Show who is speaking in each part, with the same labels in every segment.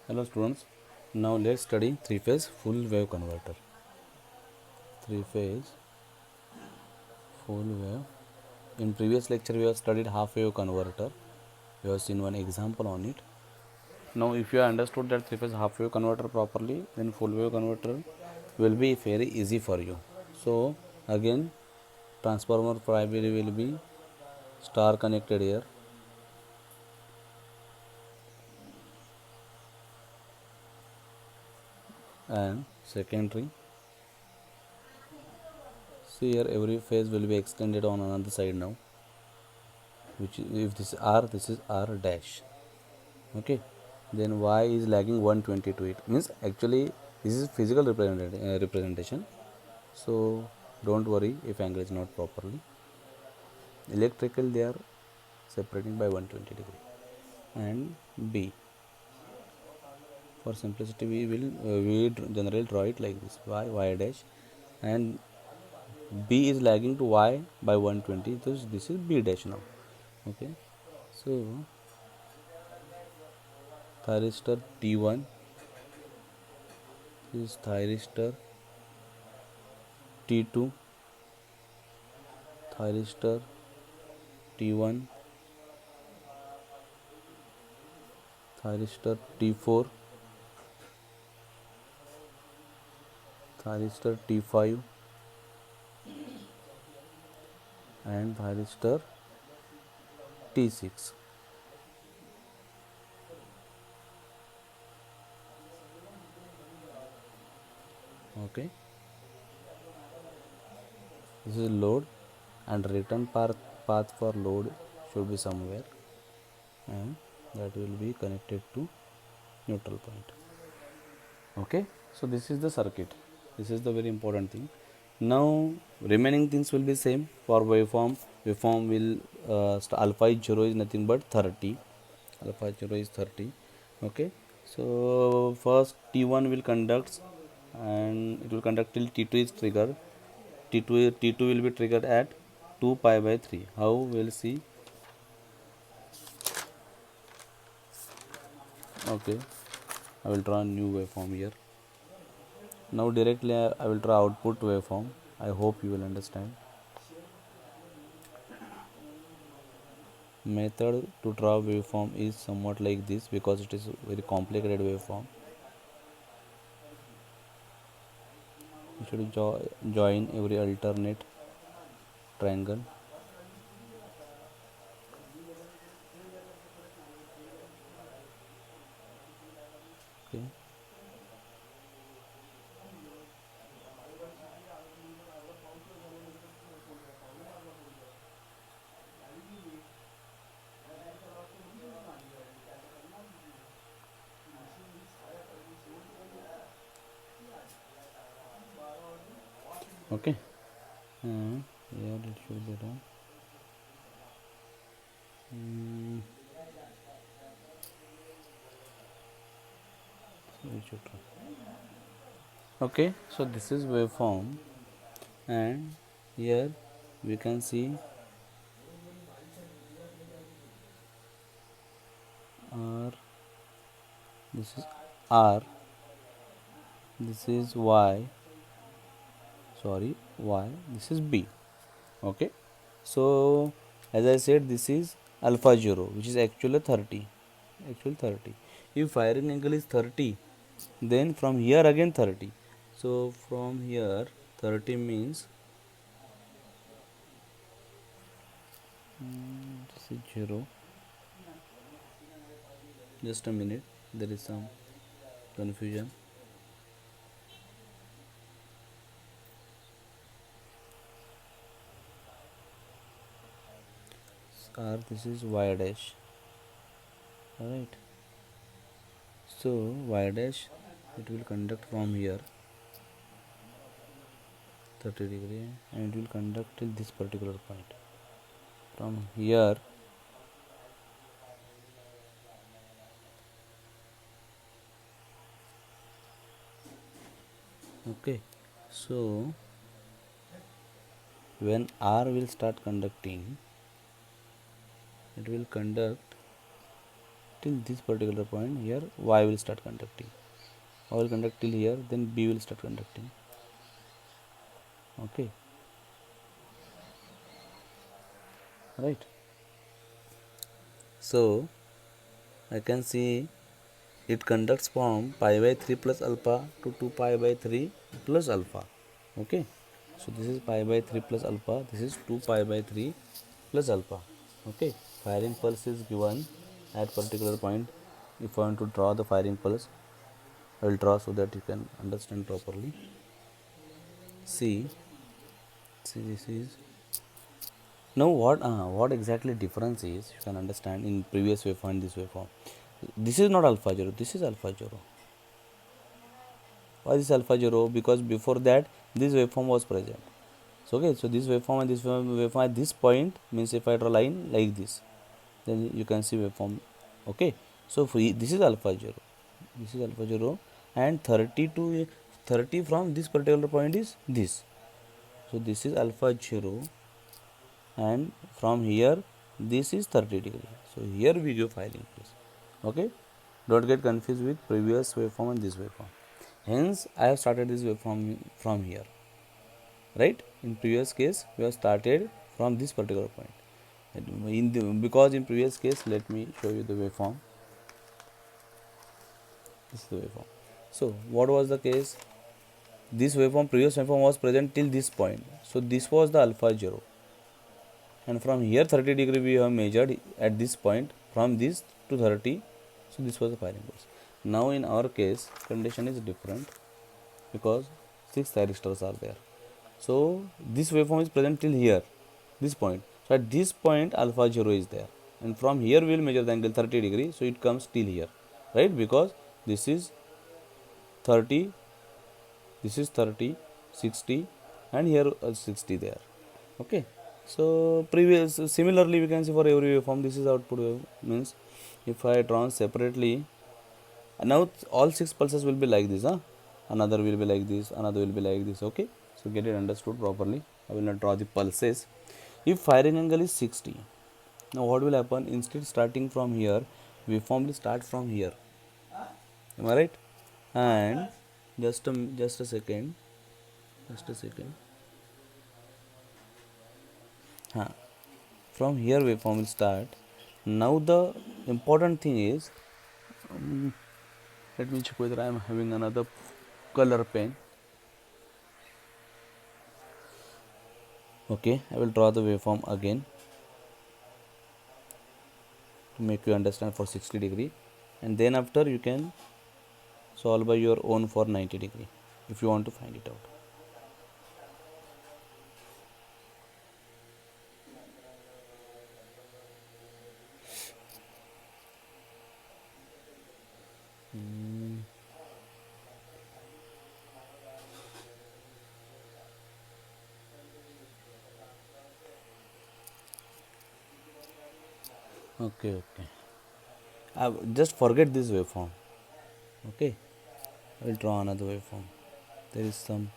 Speaker 1: Hello students, now let's study three-phase full wave converter. Three-phase full wave. In previous lecture we have studied half wave converter. We have seen one example on it. Now if you have understood that three-phase half wave converter properly, then full wave converter will be very easy for you. So again, transformer primary will be star connected here. And secondary, see here every phase will be extended on another side now, which if this is R, this is R dash. Okay, then Y is lagging 120 to it, means actually this is physical representation, so don't worry if angle is not properly. Electrical they are separating by 120 degree. And B, for simplicity we will generally draw it like this, Y dash, and B is lagging to Y by 120, so this is B dash now. Okay, so thyristor T1, this is thyristor T2, thyristor T1, thyristor T4, thyristor T5, and thyristor T6. Okay, this is load, and return path for load should be somewhere, and that will be connected to neutral point. Okay, so this is the circuit. This is the very important thing. Now remaining things will be same for waveform. Waveform will alpha 0 is nothing but 30. Alpha 0 is 30. Okay, so first T1 will conduct, and it will conduct till T2 is triggered. T2 will be triggered at 2 pi by 3. How we'll see. Okay, I will draw a new waveform here. Now directly I will draw output waveform. I hope you will understand. Method to draw waveform is somewhat like this, because it is very complicated waveform. You should join every alternate triangle. Okay. Okay. Here it should be done. So we should try. Okay, so this is waveform, and here we can see R, this is R, this is Y, sorry, Y, this is B. Okay, so as I said, this is alpha 0, which is actually 30. If firing angle is 30, then from here again 30. So from here 30 means this is 0. Just a minute, there is some confusion. R, this is Y dash. Alright, so Y dash, it will conduct from here 30 degree, and it will conduct till this particular point. From here okay, so when R will start conducting, it will conduct till this particular point. Here Y will start conducting. I will conduct till here, then B will start conducting. Okay, right. So I can see it conducts from pi by 3 plus alpha to 2 pi by 3 plus alpha. Okay, so this is pi by 3 plus alpha, this is 2 pi by 3 plus alpha. Okay, firing pulse is given at particular point. If I want to draw the firing pulse, I will draw so that you can understand properly. See, this is now what exactly difference is, you can understand in previous waveform and this waveform. This is not alpha 0, this is alpha 0. Why is alpha 0? Because before that this waveform was present. So okay, so this waveform and this waveform at this point means if I draw line like this, then you can see waveform. Okay, so this is alpha 0, this is alpha 0, and 30 to 30 from this particular point is this. So this is alpha 0, and from here this is 30 degree. So here we give firing pulse. Okay, don't get confused with previous waveform and this waveform. Hence I have started this waveform from here, right? In previous case we have started from this particular point. Because in previous case, let me show you the waveform. This is the waveform. So what was the case? This waveform, previous waveform was present till this point. So this was the alpha 0, and from here 30 degree we have measured at this point, from this to 30. So this was the firing pulse. Now in our case condition is different, because 6 thyristors are there. So this waveform is present till here, this point. So at this point alpha 0 is there, and from here we will measure the angle 30 degree. So it comes till here, right? Because this is 30, this is 30, 60, and here 60 there. Okay, so previous similarly we can see for every waveform this is output wave. Means if I draw separately, now all 6 pulses will be like this, another will be like this, another will be like this. Okay, so get it understood properly. I will not draw the pulses. If firing angle is 60, now what will happen? Instead starting from here, waveform will start from here. Am I right? And just a second, just a second. From here waveform will start. Now the important thing is, let me check whether I am having another color pen. Okay, I will draw the waveform again to make you understand for 60 degree, and then after you can solve by your own for 90 degree if you want to find it out. Okay, just forget this waveform. Okay, I will draw another waveform. There is some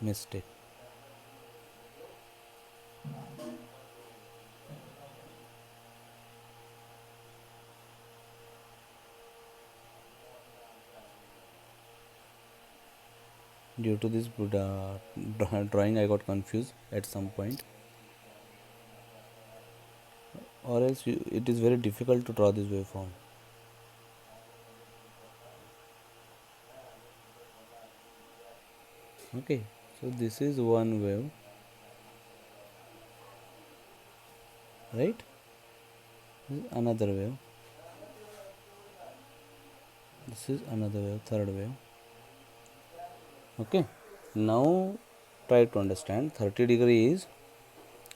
Speaker 1: mistake. Due to this drawing I got confused at some point, or else it is very difficult to draw this waveform. Okay, so this is one wave, right? This is another wave, this is another wave, third wave. Okay, now try to understand. 30 degree is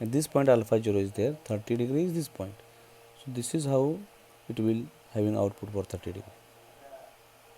Speaker 1: at this point, alpha 0 is there, 30 degree is this point. So this is how it will having output for 30 degree.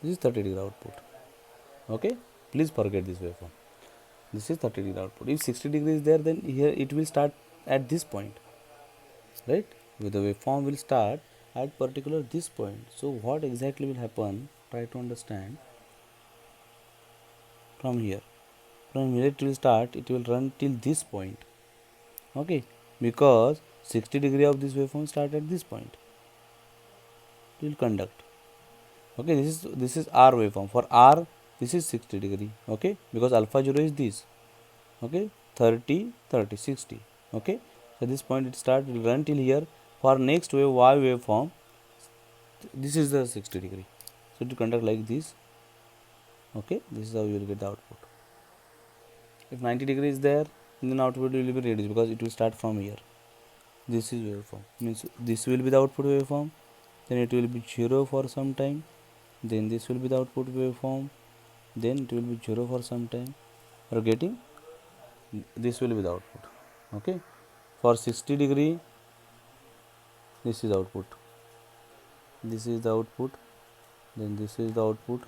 Speaker 1: This is 30 degree output. Okay, please forget this waveform. This is 30 degree output. If 60 degree is there, then here it will start at this point, right? With the waveform will start at particular this point. So what exactly will happen? Try to understand. From here it will start, it will run till this point. Okay, because 60 degree of this waveform start at this point, it will conduct. Okay, this is R waveform. For R, this is 60 degree. Okay, because alpha 0 is this. Okay, 30 30 60. Okay, so this point it start, will run till here. For next wave Y waveform, this is the 60 degree, so to conduct like this. Okay, this is how you will get the output. If 90 degree is there, then output will be reduced because it will start from here. This is waveform, means this will be the output waveform, then it will be 0 for some time, then this will be the output waveform, then it will be 0 for some time. You are getting, this will be the output. Okay, for 60 degree, this is output, this is the output, then this is the output.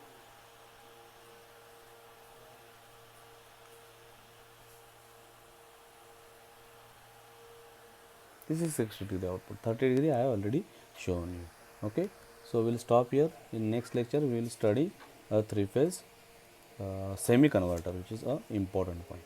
Speaker 1: This is 60 degree output. 30 degree I have already shown you. Okay, so we'll stop here. In next lecture we will study a three phase semi converter, which is a important point.